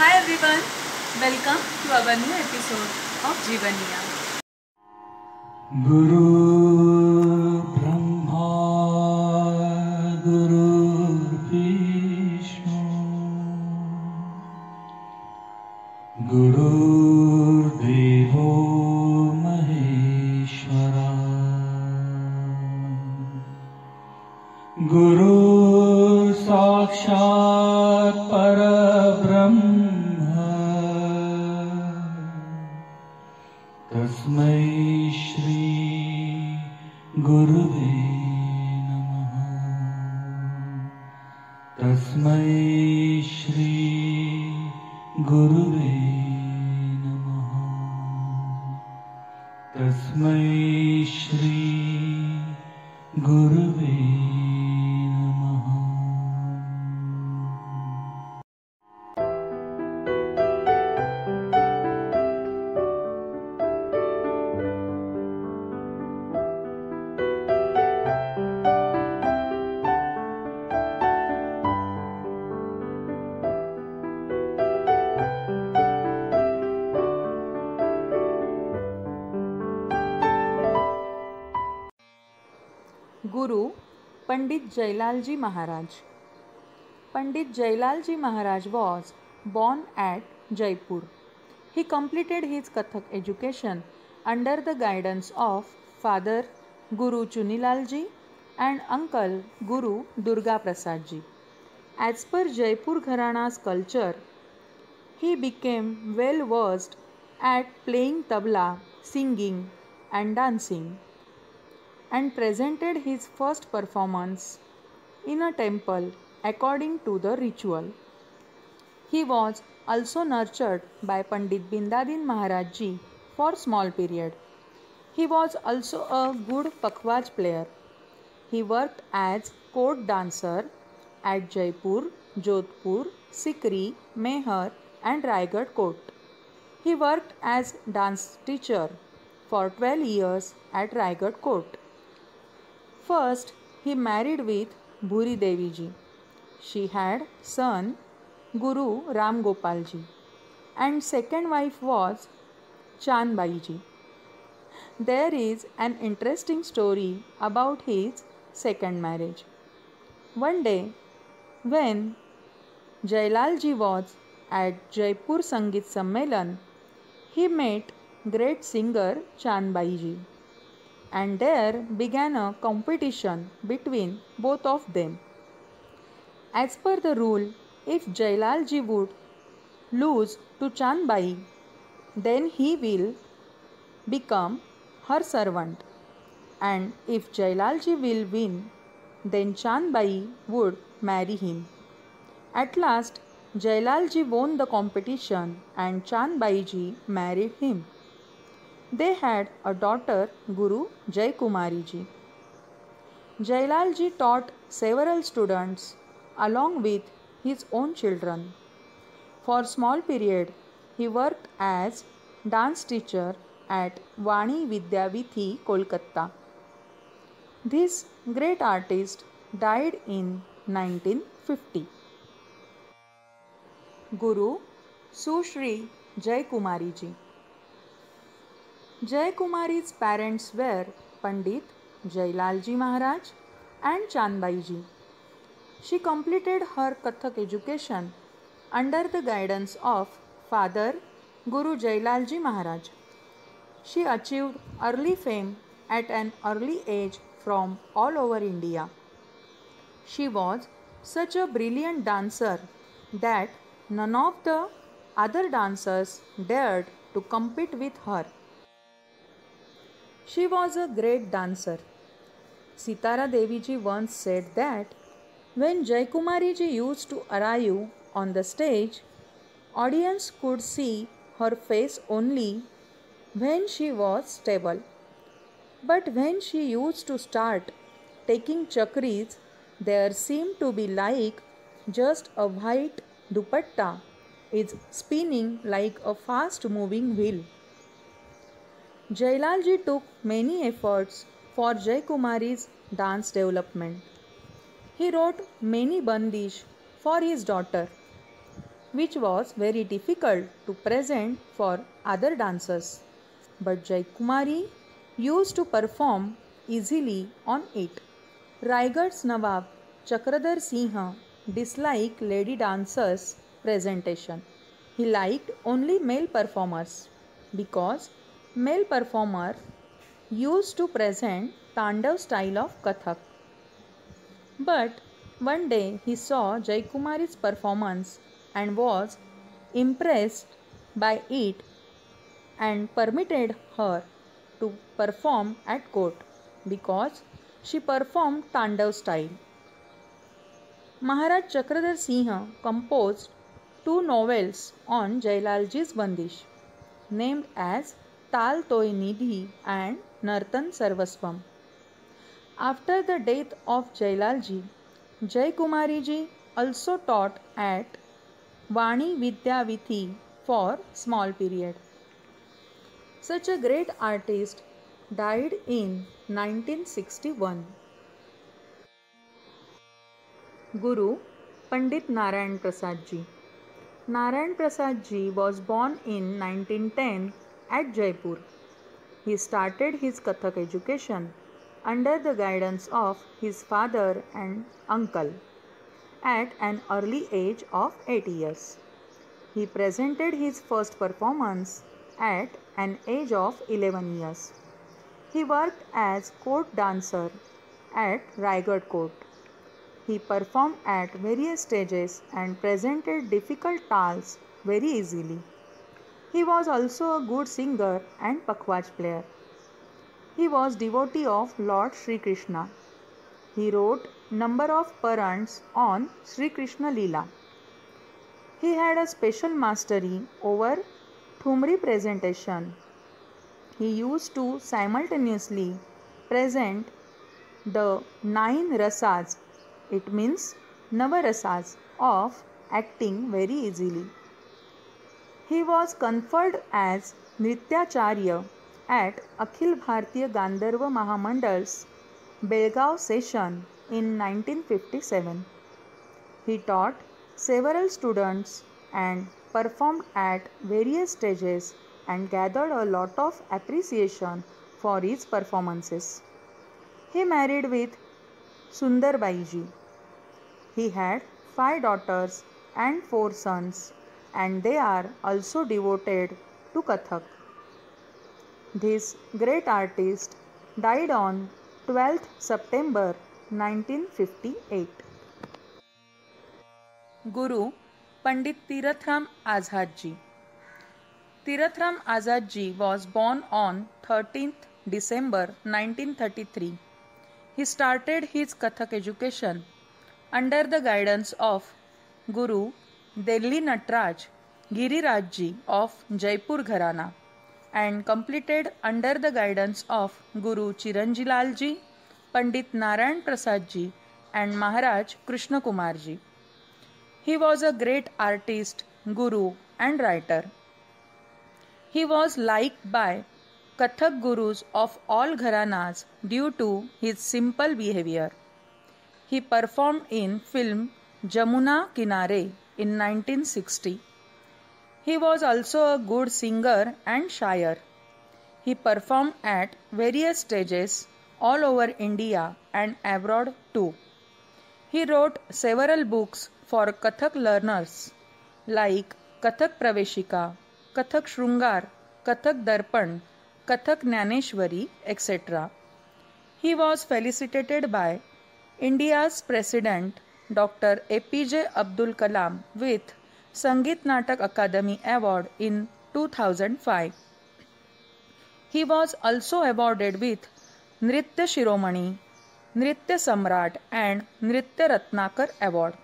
Hi everyone, welcome to our new episode of Jeevaniya. गुरु ब्रह्मा गुरु विष्णु गुरुर्देवो महेश्वरा गुरु साक्षात् परब्रह्म तस्मै श्री गुरुवे नमः। तस्मै श्री गुरुवे नमः। तस्मै श्री गुरुवे नमः। Guru Pandit Jailalji Maharaj. Pandit Jailalji Maharaj was born at Jaipur. He completed his Kathak education under the guidance of father Guru Chunilalji and uncle Guru Durga Prasadji. As per Jaipur Gharana's culture, he became well versed at playing tabla, singing, and dancing, and presented his first performance in a temple according to the ritual. He was also nurtured by Pandit Bindadin Maharaj Ji for small period. He was also a good pakhwaj player. He worked as court dancer at Jaipur, Jodhpur, Sikri, Mehar and Raigad court. He worked as dance teacher for 12 years at Raigad court. First, he married with Bhuri Devi ji. She had son Guru Ram Gopal ji, and second wife was Chandbai ji. There is an interesting story about his second marriage. One day, when Jailal ji was at Jaipur Sangeet Sammelan, he met great singer Chandbai ji, and there began a competition between both of them. As per the rule, if Jailal ji would lose to Chandbai, then he will become her servant, and if Jailal ji will win, then Chandbai would marry him. At last, Jailal ji won the competition and Chandbai ji married him. They had a daughter, Guru Jai Kumari ji. Jailal ji taught several students along with his own children. For small period, he worked as dance teacher at Vani Vidya Vithi, Kolkata. This great artist died in 1950. Guru Sushri Jai Kumari ji. Jai Kumari's parents were Pandit Jailalji Maharaj and Chandbai ji. She completed her Kathak education under the guidance of father Guru Jailalji Maharaj. She achieved early fame at an early age from all over India. She was such a brilliant dancer that none of the other dancers dared to compete with her. She was a great dancer. Sitara Devi ji once said that when Jai Kumari ji used to arrive on the stage, audience could see her face only when she was stable. But when she used to start taking chakris, there seemed to be like just a white dupatta is spinning like a fast moving wheel. Jailalji took many efforts for Jai Kumari's dance development. He wrote many bandish for his daughter. which was very difficult to present for other dancers. But Jaikumari used to perform easily on it. Raigad's Nawab Chakradhar Singh disliked lady dancers' presentation. He liked only male performers because male performer used to present Tandav style of Kathak. But one day he saw Jaikumari's performance and was impressed by it and permitted her to perform at court because she performed Tandav style. Maharaj Chakradhar Singh composed two novels on Jailalji's Bandish, named as Tal Toy Nidhi and Nartan Sarvasvam. After the death of Jailalji, Jaikumari also taught at Vani Vidya Vithi for small period. Such a great artist died in 1961. Guru Pandit Narayan Prasad Ji. Narayan Prasad Ji was born in 1910 at Jaipur. He started his Kathak education under the guidance of his father and uncle at an early age of 8 years. He presented his first performance at an age of 11 years. He worked as court dancer at Raigad Court. He performed at various stages and presented difficult tals very easily. He was also a good singer and pakhwaj player. He was devotee of Lord Sri Krishna. He wrote number of Purans on Sri Krishna Leela. He had a special mastery over Thumri presentation. He used to simultaneously present the 9 rasas, it means Navarasas, of acting very easily. He was conferred as Nrityacharya at Akhil Bharatiya Gandharva Mahamandal's Belgaum session in 1957. He taught several students and performed at various stages and gathered a lot of appreciation for his performances. He married with Sundarbai Ji. He had 5 daughters and 4 sons, and they are also devoted to Kathak. This great artist died on 12th September 1958. Guru Pandit Tirathram Azad Ji. Tirathram Azad Ji was born on 13th December 1933. He started his Kathak education under the guidance of Guru Delhi Natraj Giriraj Ji of Jaipur Gharana and completed under the guidance of Guru Chiranjilal Ji, Pandit Narayan Prasad Ji and Maharaj Krishna Kumar Ji. He was a great artist, guru and writer. He was liked by Kathak gurus of all gharanas due to his simple behavior. He performed in film Jamuna Kinare in 1960. He was also a good singer and shayer. He performed at various stages all over India and abroad too. He wrote several books for Kathak learners like Kathak Praveshika, Kathak Shrungar, Kathak Darpan, Kathak Jnaneshwari, etc. He was felicitated by India's President Dr. APJ Abdul Kalam with Sangeet Natak Akademi Award in 2005. He was also awarded with Nritya Shiromani, Nritya Samrat and Nritya Ratnakar Award.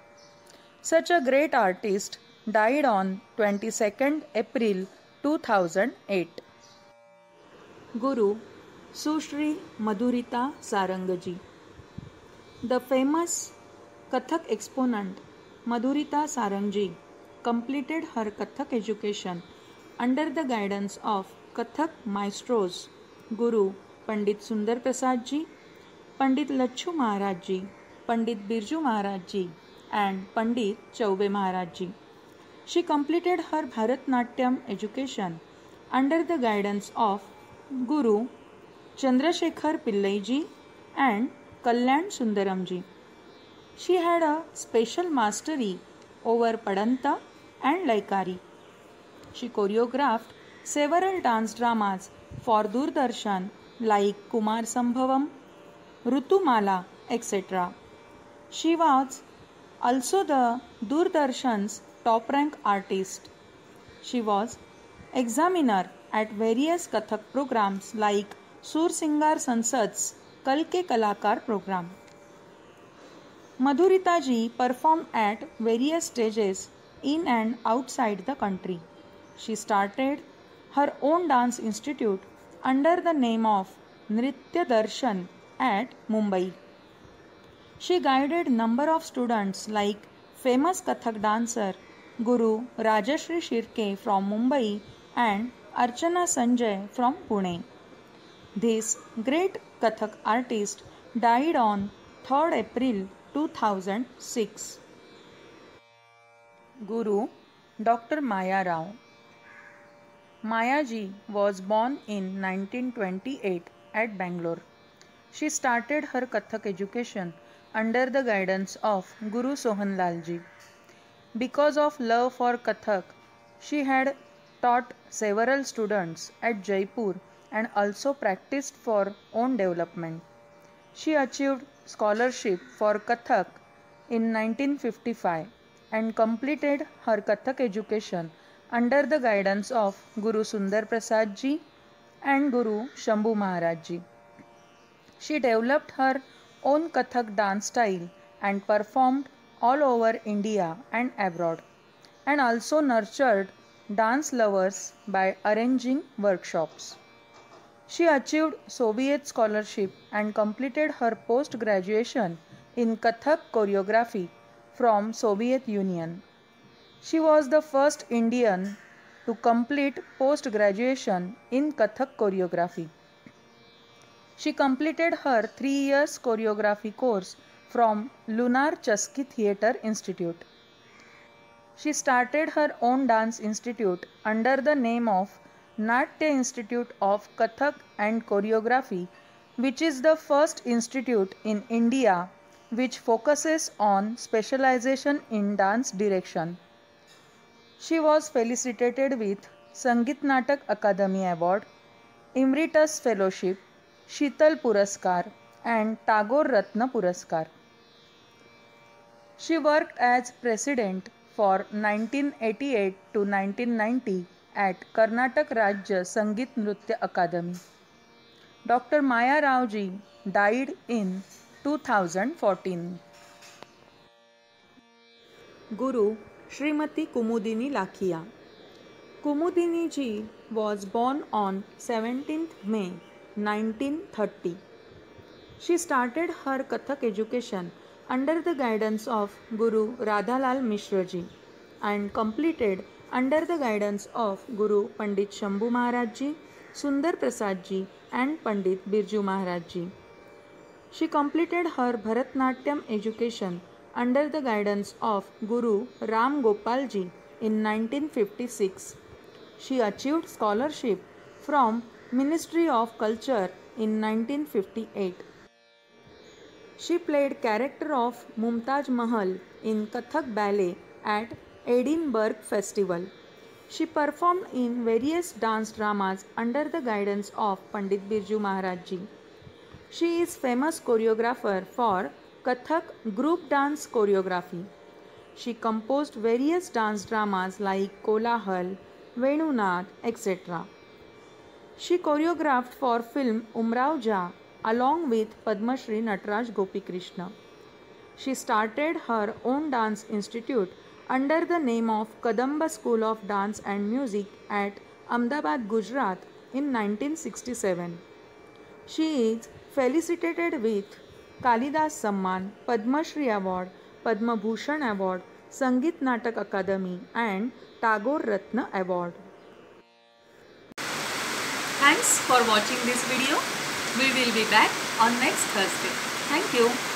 Such a great artist died on 22nd April 2008. Guru Sushri Madhurita Sarangaji. The famous Kathak exponent Madhurita Sarangji completed her Kathak education under the guidance of Kathak maestros Guru Pandit Sundar Prasad Ji, Pandit Lachu Maharaj Ji, Pandit Birju Maharaj Ji and Pandit Chaube Maharaj Ji. She completed her Bharatnatyam education under the guidance of Guru Chandrasekhar Pillaiji and Kalyan Sundaramji. She had a special mastery over Padanta and Laikari. She choreographed several dance dramas for Doordarshan like Kumar Sambhavam, Rutumala, etc. She was also the Doordarshan's top rank artist. She was examiner at various Kathak programs like Sur Singar Sansad's Kal Ke Kalakar program. Madhurita ji performed at various stages in and outside the country. She started her own dance institute under the name of Nritya Darshan at Mumbai. She guided number of students like famous Kathak dancer Guru Rajashri Shirke from Mumbai and Archana Sanjay from Pune. This great Kathak artist died on 3rd April 2006. Guru Dr. Maya Rao. Maya ji was born in 1928 at Bangalore. She started her Kathak education under the guidance of Guru Sohanlal ji. Because of love for Kathak, she had taught several students at Jaipur and also practiced for own development. She achieved scholarship for Kathak in 1955 and completed her Kathak education under the guidance of Guru Sundar Prasad ji and Guru Shambhu Maharaj ji. She developed her own Kathak dance style and performed all over India and abroad, and also nurtured dance lovers by arranging workshops. She achieved Soviet scholarship and completed her post-graduation in Kathak choreography from Soviet Union. She was the first Indian to complete post-graduation in Kathak choreography. She completed her 3 years choreography course from Lunar Chasky Theatre Institute. She started her own dance institute under the name of Natya Institute of Kathak and Choreography, which is the first institute in India which focuses on specialization in dance direction. She was felicitated with Sangeet Natak Akademi Award, Emeritus Fellowship, Sheetal Puraskar and Tagore Ratna Puraskar. She worked as president for 1988 to 1990 at Karnataka Rajya Sangeet Nritya Akademi. Dr. Maya Rao ji died in 2014. Guru Srimati Kumudini Lakhia. Kumudini ji was born on 17th May 1930. She started her Kathak education under the guidance of Guru Radhalal Mishra ji and completed under the guidance of Guru Pandit Shambhu Maharaj ji, Sundar Prasad ji and Pandit Birju Maharaj ji. She completed her Bharatnatyam education under the guidance of Guru Ram Gopal ji in 1956. She achieved scholarship from Ministry of Culture in 1958. She played character of Mumtaz Mahal in Kathak ballet at Edinburgh Festival. She performed in various dance dramas under the guidance of Pandit Birju Maharaj ji. She is famous choreographer for Kathak group dance choreography. She composed various dance dramas like Kolahal, Venunath, etc. She choreographed for film Umrao Ja along with Padma Shri Nataraj Gopi Krishna. She started her own dance institute under the name of Kadamba School of Dance and Music at Ahmedabad, Gujarat in 1967. She is felicitated with Kalidas Samman, Padma Shri Award, Padma Bhushan Award, Sangeet Natak Akademi and Tagore Ratna Award. Thanks for watching this video. We will be back on next Thursday. Thank you.